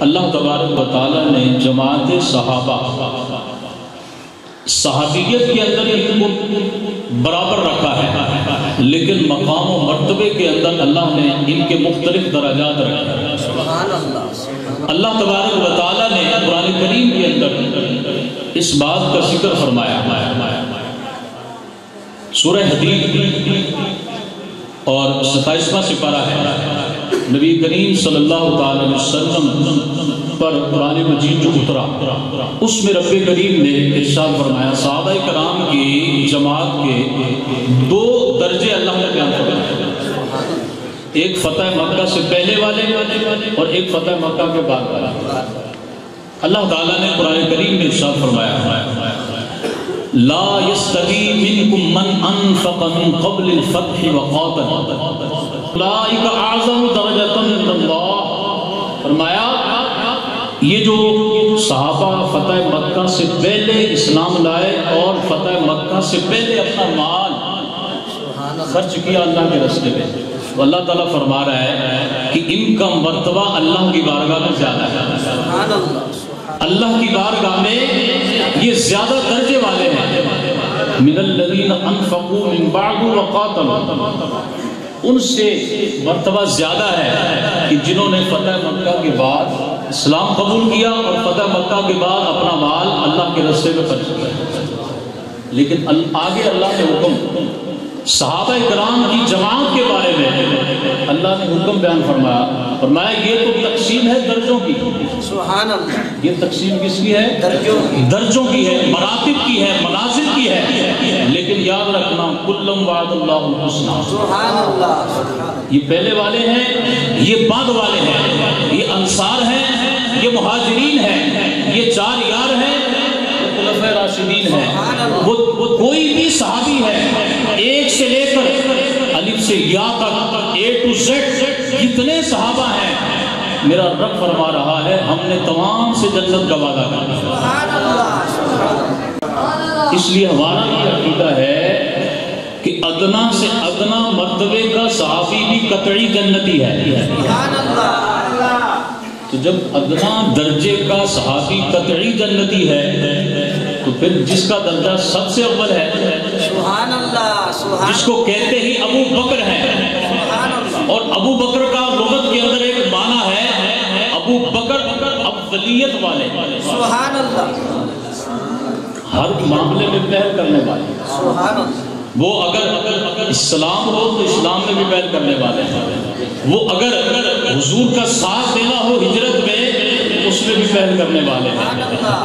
اللہ تبارک و تعالیٰ نے جماعت صحابہ صحابیت کے اندر ان کو برابر رکھا ہے، لیکن مقام و مرتبے کے اندر اللہ نے ان کے مختلف درجات رکھے۔ سبحان اللہ۔ اللہ تبارک و تعالیٰ نے قرآن کریم کے اندر اس بات کا ذکر فرمایا۔ سورہ حدید اور 27واں سپارہ ہے، نبی کریم صلی اللہ تعالی علیہ وسلم پر قرآن مجید جو اترا، اس میں رب کریم نے ارشاد فرمایا صحابہ کرام کی جماعت کے دو درجے اللہ نے بیان فرمائے، ایک فتح مکہ سے پہلے والے اور ایک فتح مکہ کے بعد والے۔ اللہ تعالیٰ نے قرآن کریم میں ارشاد فرمایا لا يستوي منكم من انفق من قبل الفتح وقاتل اولئك اعظم درجة عند اللہ۔ فرمایا یہ جو صحابہ فتح مکہ سے پہلے اسلام لائے اور فتح مکہ سے پہلے اپنا مال خرچ کیا اللہ کے راستے میں، تو اللہ تعالیٰ فرما رہا ہے کہ ان کا مرتبہ اللہ کی بارگاہ میں زیادہ ہے۔ اللہ کی بارگاہ میں یہ زیادہ درجے والے ہیں۔ من الذین انفقوا من بعد وقاتلوا، ان سے مرتبہ زیادہ ہے کہ جنہوں نے فتح مکہ کے بعد اسلام قبول کیا اور فتح مکہ کے بعد اپنا مال اللہ کے راستے میں خرچ کیا۔ لیکن آگے اللہ نے حکم صحابہ کرام کی جماعت کے بارے میں اللہ نے حکم بیان فرمایا یہ تو تقسیم ہے درجوں کی۔ سبحان اللہ۔ یہ تقسیم کس کی ہے؟ درجوں کی ہے، مراتب کی ہے، منازل کی ہے، لیکن یاد رکھنا کلم وعد اللہ الحسنی۔ سبحان اللہ۔ یہ پہلے والے ہیں، یہ بعد والے ہیں، یہ انصار ہیں، یہ مہاجرین ہیں، یہ چار یار ہیں، خلفائے راشدین ہیں۔ وہ کوئی بھی صحابی ہے، ایک سے لے کر الف سے یا تک اے ٹو زیڈ جتنے صحابہ ہیں، میرا رب فرما رہا ہے ہم نے تمام سے جنت کا وعدہ کیا۔ اس لیے ہمارا یہ عقیدہ ہے کہ ادنا سے ادنا مرتبے کا صحابی بھی قطعی جنتی ہے۔ تو جب ادنا درجے کا صحابی قطعی جنتی ہے تو پھر جس کا درجہ سب سے اول ہے، سبحان اللہ، جس کو کہتے ہی ابو بکر ہے، اور ابو بکر کا لغت کے اندر ایک معنی ہے ابو بکر اولیت والے، سبحان اللہ، ہر معاملے میں پہل کرنے والے۔ سبحان اللہ۔ وہ اگر اسلام ہو تو اسلام میں بھی پہل کرنے والے ہیں، وہ اگر حضور کا ساتھ دینا ہو ہجرت میں اس میں بھی پہل کرنے والے ہیں،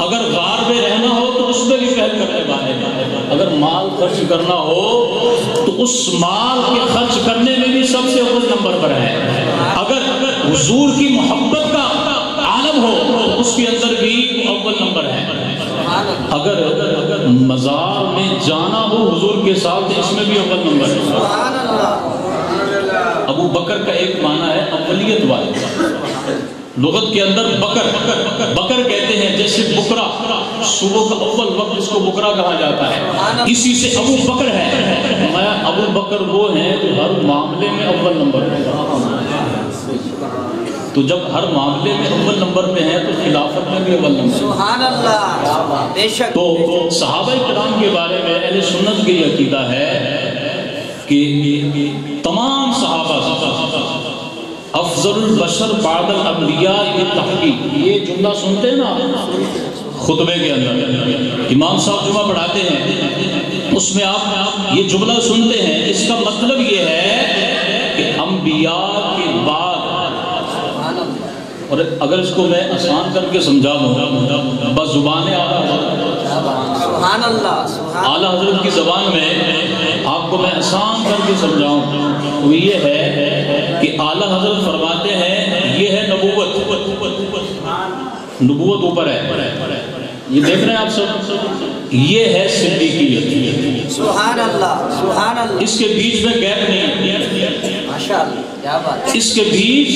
اگر غار میں رہنا ہو تو اس میں بھی پہل کرنے والے ہیں، اگر مال خرچ کرنا ہو تو اس مال کے خرچ کرنے میں بھی سب سے اول نمبر پر ہے، اگر حضور کی محبت کا عالم ہو تو اس کے اندر بھی اول نمبر ہے، اگر مزار میں جانا ہو حضور کے ساتھ اس میں بھی اول نمبر ہے۔ سبحان اللہ۔ ابو بکر کا ایک معنی ہے اولیت والے، لغت کے اندر بکر کہتے ہیں، جیسے بکرا صبح کا اول وقت اس کو بکرا کہا جاتا ہے، اسی سے ابو بکر ہے۔ میں ابو بکر وہ ہیں جو ہر معاملے میں اول نمبر پہ ہے، تو جب ہر معاملے میں اول نمبر پہ ہیں تو خلافت میں بھی اول نمبر۔ سبحان اللہ، بے شک۔ تو صحابہ کرام کے بارے میں اہل سنت کی عقیدہ ہے کہ تمام صحابہ افضل البشر بعد الانبیاء بالتحقیق، یہ جملہ سنتے ہیں نا خطبے کے اندر، امام صاحب جمعہ پڑھاتے ہیں، اس میں آپ یہ جملہ سنتے ہیں، اس کا مطلب یہ ہے کہ انبیاء کے بعد، اور اگر اس کو میں آسان کر کے سمجھا دوں بس زبان سبحان اللہ، اعلیٰ حضرت کی زبان میں آپ کو میں آسان کر کے سمجھاؤں تو یہ ہے کہ اعلیٰ حضرت فرماتے ہیں یہ ہے نبوت، نبوت اوپر ہے، یہ دیکھ رہے ہیں آپ سب، یہ ہے صدیقیت، سبحان اللہ، سبحان اللہ، اس کے بیچ میں گیپ نہیں ہے، ماشاءاللہ، کیا بات ہے، اس کے بیچ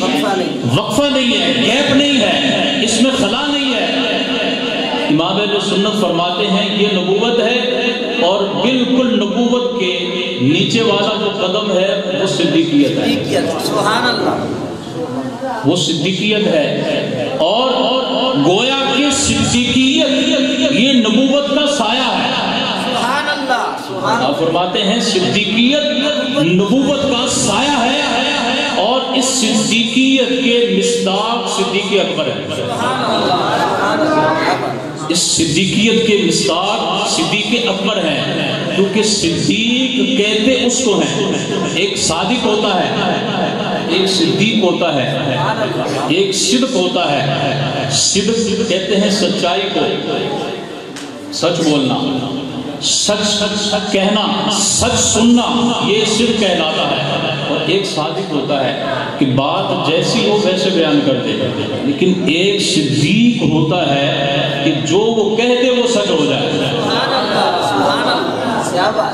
وقفہ نہیں ہے، گیپ نہیں ہے، اس میں خلا نہیں ہے۔ امام اہل سنت فرماتے ہیں یہ نبوت ہے، اور بالکل نبوت کے نیچے والا جو قدم ہے وہ صدیقیت ہے۔ سبحان اللہ۔ وہ صدیقیت ہے، اور گویا کہ صدیقیت یہ نبوت کا سایہ ہے۔ سبحان اللہ، آپ فرماتے ہیں صدیقیت نبوت کا سایہ ہے، اور اس صدیقیت کے مصداق صدیق اکبر ہے۔ اس صدیقیت کے مصداق صدیق اکبر ہے، کیونکہ صدیق کہتے اس کو ہیں، ایک صادق ہوتا ہے، ایک صدیق ہوتا ہے، ایک صدق ہوتا ہے۔ صدق کہتے ہیں سچائی کو، سچ بولنا، سچ کہنا، سچ سننا، یہ صدق کہلاتا ہے۔ اور ایک صادق ہوتا ہے کہ بات جیسی ہو ویسے بیان کر دے، لیکن ایک صدیق ہوتا ہے کہ جو وہ کہتے وہ سچ ہو جائے۔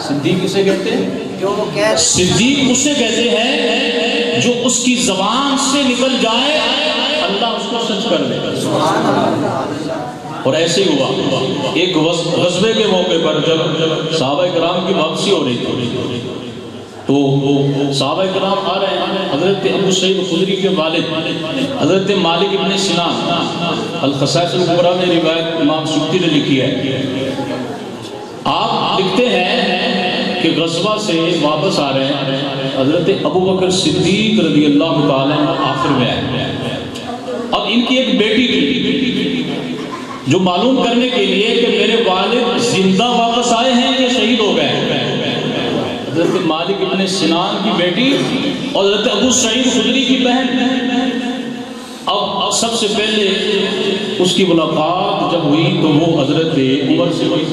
صدیق اسے کہتے ہیں، صدیق اسے کہتے ہیں جو اس کی زبان سے نکل جائے اللہ اس کو سچ کر دے۔ اور ایسے ہی ہوا ایک غزوے کے موقع پر جب صحابہ کرام کی واپسی ہو رہی تھی، تو صحابہ کرام آ رہے ہیں، حضرت ابو سعید خدری کے والد حضرت مالک ابن سنان الخصائص الکبریٰ میں روایت امام سیوطی نے لکھی ہے۔ آپ لکھتے ہیں کہ غزوہ سے واپس آ رہے ہیں، حضرت ابو بکر صدیق رضی اللہ تعالیٰ عنہ آخر میں آئے۔ اب ان کی ایک بیٹی تھی جو معلوم کرنے کے لیے کہ میرے والد زندہ واپس آئے ہیں یا شہید ہو گئے، حضرت مالک ابن سنان کی بیٹی اور حضرت ابو سعید خدری کی بہن۔ اب سب سے پہلے اس کی ملاقات جب ہوئی تو وہ حضرت عمر سے ہوئی۔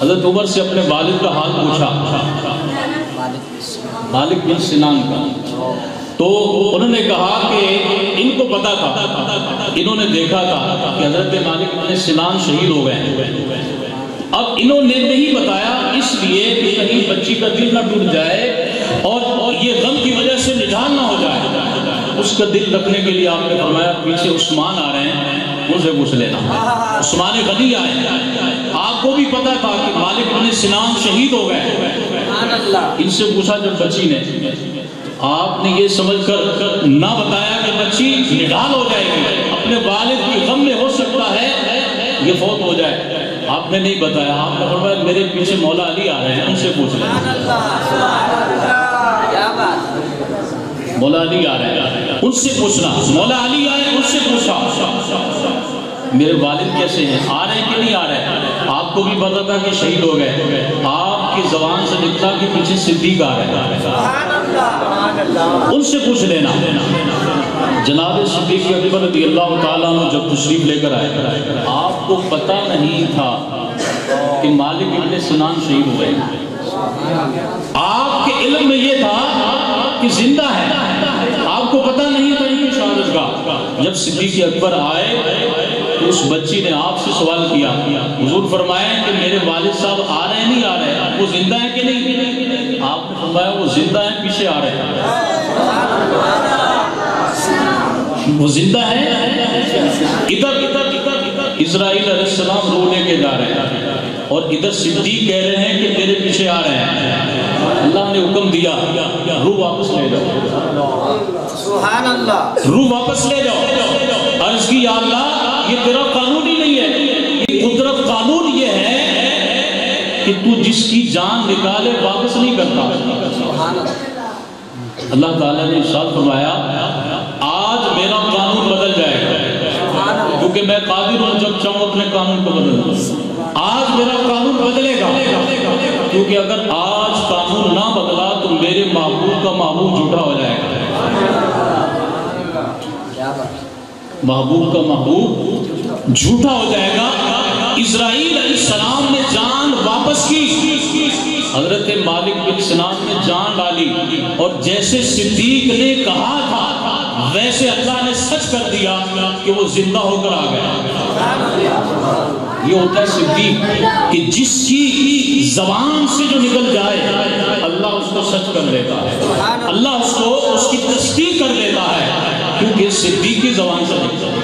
حضرت عمر سے اپنے والد کا حال پوچھا، مالک بن سنان کا، تو انہوں نے کہا کہ ان کو پتا تھا، انہوں نے دیکھا تھا کہ حضرت مالک بن سنان شہید ہو گئے۔ اب انہوں نے نہیں بتایا اس لیے کہ کہیں بچی کا دل نہ ٹوٹ جائے اور یہ غم کی وجہ سے نڈال نہ ہو جائے۔ اس کا دل رکھنے کے لیے آپ نے فرمایا پیچھے عثمان آ رہے ہیں، ان سے پوچھ لینا۔ عثمان غنی آئے، آپ کو بھی پتا تھا کہ مالک بن سنان شہید ہو گئے، ان سے پوچھا جب بچی نے، آپ نے یہ سمجھ کر نہ بتایا کہ بچی نڈال ہو جائے گی، اپنے والد کی غم میں ہو سکتا ہے یہ فوت ہو جائے، آپ نے نہیں بتایا۔ آپ نے فرمایا میرے پیچھے مولا علی آ رہے ہیں، ان سے پوچھ لیں۔ مولا علی آ رہے ہیں، ان سے پوچھنا۔ مولا علی آئے، ان سے پوچھا میرے والد کیسے ہیں، آ رہے ہیں کہ نہیں آ رہے۔ آپ کو بھی پتا تھا کہ شہید ہو گئے، آپ کی زبان سے نکلا کہ پیچھے صدیق آ رہے ہیں، ان سے پوچھ لینا۔ جناب صدیق اکبر رضی اللہ تعالیٰ عنہ جب تشریف لے کر آئے، آپ کو پتہ نہیں تھا کہ مالک ابن سنان شہید ہوئے، آپ کے علم میں یہ تھا کہ زندہ ہے، آپ کو پتہ نہیں تھا ان کی شہادت کا۔ جب صدیق اکبر آئے تو اس بچی نے آپ سے سوال کیا، حضور فرمائے کہ میرے والد صاحب آ رہے ہیں نہیں آ رہے ہیں، وہ زندہ ہیں کہ نہیں؟ آپ نے فرمایا وہ زندہ ہیں، پیچھے آ رہے ہیں، وہ زندہ ہیں۔ ادھر اسرائیل علیہ السلام روح لے کے جا رہے ہیں اور ادھر صدیق کہہ رہے ہیں کہ میرے پیچھے آ رہے ہیں۔ اللہ نے حکم دیا روح واپس لے جاؤ، سبحان اللہ، روح واپس لے جاؤ۔ عرض کی یا اللہ یہ تیرا قانون ہی نہیں ہے، یہ قدرت قانون یہ ہے کہ تو جس کی جان نکالے واپس نہیں کرتا۔ اللہ تعالیٰ نے ارشاد فرمایا آج میرا قانون بدل جائے گا، کیونکہ میں قادر ہوں جب چاہوں اپنے قانون کو بدل دوں۔ آج میرا قانون بدلے گا، کیونکہ اگر آج قانون نہ بدلا تو میرے محبوب کا محبوب جھوٹا ہو جائے گا، محبوب کا محبوب جھوٹا ہو جائے گا۔ اسرائیل علیہ السلام نے جان واپس کی، حضرت مالک بن سنان نے جان ڈالی، اور جیسے صدیق نے کہا تھا ویسے اللہ نے سچ کر دیا کہ وہ زندہ ہو کر آ گیا۔ یہ ہوتا ہے صدیق کہ جس کی زبان سے جو نکل جائے اللہ اس کو سچ کر دیتا ہے، اللہ اس کی تصدیق کر دیتا ہے، کیونکہ صدیق کی زبان سے نکلتا ہے۔